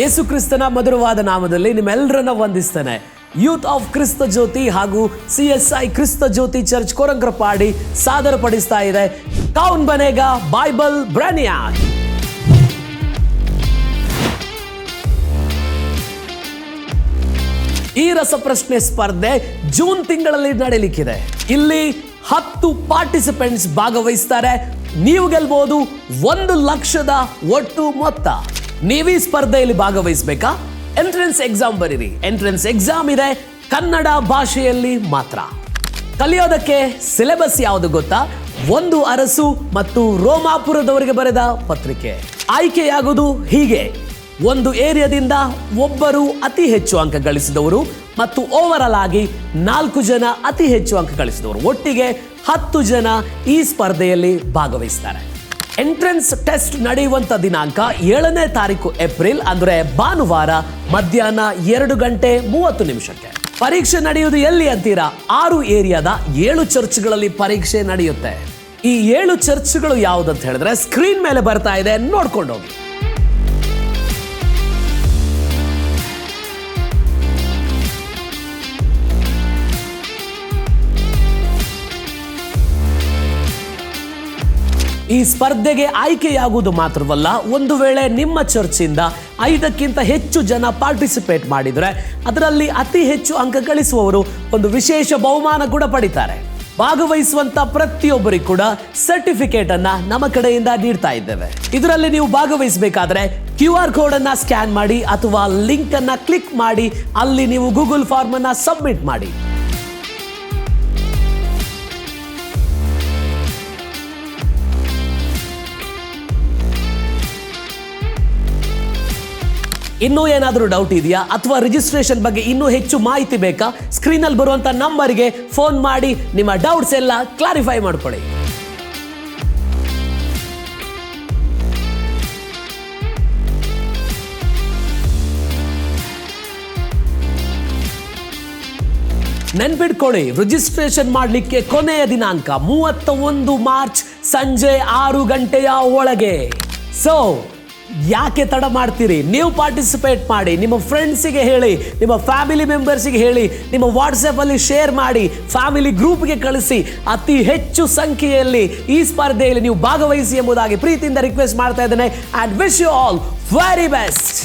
ಯೇಸು ಕ್ರಿಸ್ತನ ಮಧುರವಾದ ನಾಮದಲ್ಲಿ ನಿಮ್ಮೆಲ್ಲರನ್ನ ವಂದಿಸ್ತೇನೆ. ಯೂತ್ ಆಫ್ ಕ್ರಿಸ್ತ ಜ್ಯೋತಿ ಹಾಗೂ CSI ಕ್ರಿಸ್ತ ಜ್ಯೋತಿ ಚರ್ಚ್ ಕೊರಂಗ್ರಪಾಡಿ ಸಾದರಪಡಿಸ್ತಾ ಇದೆ ಕೌನ್ ಬನೇಗಾ ಬೈಬಲ್ ಬ್ರಾನಿಯಾಕ್. ಈ ರಸಪ್ರಶ್ನೆ ಸ್ಪರ್ಧೆ ಜೂನ್ ತಿಂಗಳಲ್ಲಿ ನಡೆಯಲಿಕ್ಕಿದೆ. ಇಲ್ಲಿ 10 ಪಾರ್ಟಿಸಿಪೆಂಟ್ಸ್ ಭಾಗವಹಿಸ್ತಾರೆ. ನೀವು ಗೆಲ್ಬಹುದು 1 ಲಕ್ಷದ ಒಟ್ಟು ಮೊತ್ತ. ನೀವೀ ಸ್ಪರ್ಧೆಯಲ್ಲಿ ಭಾಗವಹಿಸಬೇಕಾ? ಎಂಟ್ರೆನ್ಸ್ ಎಕ್ಸಾಮ್ ಬರೀರಿ. ಎಂಟ್ರೆನ್ಸ್ ಎಕ್ಸಾಮ್ ಇದೆ, ಕನ್ನಡ ಭಾಷೆಯಲ್ಲಿ ಮಾತ್ರ. ಕಲಿಯೋದಕ್ಕೆ ಸಿಲೆಬಸ್ ಯಾವುದು ಗೊತ್ತಾ? 1 ಅರಸು ಮತ್ತು ರೋಮಾಪುರದವರಿಗೆ ಬರೆದ ಪತ್ರಿಕೆ. ಆಯ್ಕೆಯಾಗುವುದು ಹೀಗೆ: 1 ಏರಿಯಾದಿಂದ ಒಬ್ಬರು ಅತಿ ಹೆಚ್ಚು ಅಂಕ ಗಳಿಸಿದವರು ಮತ್ತು ಓವರಾಲ್ ಆಗಿ 4 ಜನ ಅತಿ ಹೆಚ್ಚು ಅಂಕ ಗಳಿಸಿದವರು. ಒಟ್ಟಿಗೆ 10 ಜನ ಈ ಸ್ಪರ್ಧೆಯಲ್ಲಿ ಭಾಗವಹಿಸ್ತಾರೆ. ಎಂಟ್ರೆನ್ಸ್ ಟೆಸ್ಟ್ ನಡೆಯುವಂತ ದಿನಾಂಕ 7ನೇ ತಾರೀಕು ಏಪ್ರಿಲ್, ಅಂದ್ರೆ ಭಾನುವಾರ ಮಧ್ಯಾಹ್ನ 2:30 ಪರೀಕ್ಷೆ ನಡೆಯುವುದು ಎಲ್ಲಿ ಅಂತೀರಾ? 6 ಏರಿಯಾದ 7 ಚರ್ಚ್ಗಳಲ್ಲಿ ಪರೀಕ್ಷೆ ನಡೆಯುತ್ತೆ. ಈ 7 ಚರ್ಚ್ಗಳು ಯಾವುದಂತ ಹೇಳಿದ್ರೆ ಸ್ಕ್ರೀನ್ ಮೇಲೆ ಬರ್ತಾ ಇದೆ, ನೋಡ್ಕೊಂಡು ಹೋಗಿ. ಈ ಸ್ಪರ್ಧೆಗೆ ಆಯ್ಕೆಯಾಗುವುದು ಮಾತ್ರವಲ್ಲ, ಒಂದು ವೇಳೆ ನಿಮ್ಮ ಚರ್ಚಿಂದ 5ಕ್ಕಿಂತ ಹೆಚ್ಚು ಜನ ಪಾರ್ಟಿಸಿಪೇಟ್ ಮಾಡಿದರೆ ಅದರಲ್ಲಿ ಅತಿ ಹೆಚ್ಚು ಅಂಕ ಗಳಿಸುವವರು ಒಂದು ವಿಶೇಷ ಬಹುಮಾನ ಕೂಡ ಪಡಿತಾರೆ. ಭಾಗವಹಿಸುವಂತ ಪ್ರತಿಯೊಬ್ಬರಿಗೂ ಕೂಡ ಸರ್ಟಿಫಿಕೇಟ್ ಅನ್ನ ನಮ್ಮ ಕಡೆಯಿಂದ ನೀಡ್ತಾ ಇದ್ದೇವೆ. ಇದರಲ್ಲಿ ನೀವು ಭಾಗವಹಿಸಬೇಕಾದ್ರೆ QR ಕೋಡ್ ಅನ್ನ ಸ್ಕ್ಯಾನ್ ಮಾಡಿ ಅಥವಾ ಲಿಂಕ್ ಅನ್ನ ಕ್ಲಿಕ್ ಮಾಡಿ ಅಲ್ಲಿ ನೀವು ಗೂಗಲ್ ಫಾರ್ಮ್ ಅನ್ನ ಸಬ್ಮಿಟ್ ಮಾಡಿ. ಇನ್ನೂ ಏನಾದರೂ ಡೌಟ್ ಇದೆಯಾ ಅಥವಾ ರಿಜಿಸ್ಟ್ರೇಷನ್ ಬಗ್ಗೆ ಇನ್ನೂ ಹೆಚ್ಚು ಮಾಹಿತಿ ಬೇಕಾ? ಸ್ಕ್ರೀನಲ್ಲಿ ಬರುವಂತ ನಂಬರ್ಗೆ ಫೋನ್ ಮಾಡಿ ನಿಮ್ಮ ಡೌಟ್ಸ್ ಎಲ್ಲ ಕ್ಲಾರಿಫೈ ಮಾಡ್ಕೊಳ್ಳಿ. ನೆನ್ಪಿಟ್ಕೊಳ್ಳಿ, ರಿಜಿಸ್ಟ್ರೇಷನ್ ಮಾಡಲಿಕ್ಕೆ ಕೊನೆಯ ದಿನಾಂಕ 31 ಮಾರ್ಚ್ ಸಂಜೆ 6 ಗಂಟೆಯ ಒಳಗೆ. ಸೊ ಯಾಕೆ ತಡ ಮಾಡ್ತೀರಿ? ನೀವು ಪಾರ್ಟಿಸಿಪೇಟ್ ಮಾಡಿ, ನಿಮ್ಮ ಫ್ರೆಂಡ್ಸಿಗೆ ಹೇಳಿ, ನಿಮ್ಮ ಫ್ಯಾಮಿಲಿ ಮೆಂಬರ್ಸಿಗೆ ಹೇಳಿ, ನಿಮ್ಮ ವಾಟ್ಸಪ್ ಅಲ್ಲಿ ಶೇರ್ ಮಾಡಿ, ಫ್ಯಾಮಿಲಿ ಗ್ರೂಪ್ಗೆ ಕಳಿಸಿ. ಅತಿ ಹೆಚ್ಚು ಸಂಖ್ಯೆಯಲ್ಲಿ ಈ ಸ್ಪರ್ಧೆಯಲ್ಲಿ ನೀವು ಭಾಗವಹಿಸಿ ಎಂಬುದಾಗಿ ಪ್ರೀತಿಯಿಂದ ರಿಕ್ವೆಸ್ಟ್ ಮಾಡ್ತಾ ಇದ್ದೇನೆ. And wish you all very best.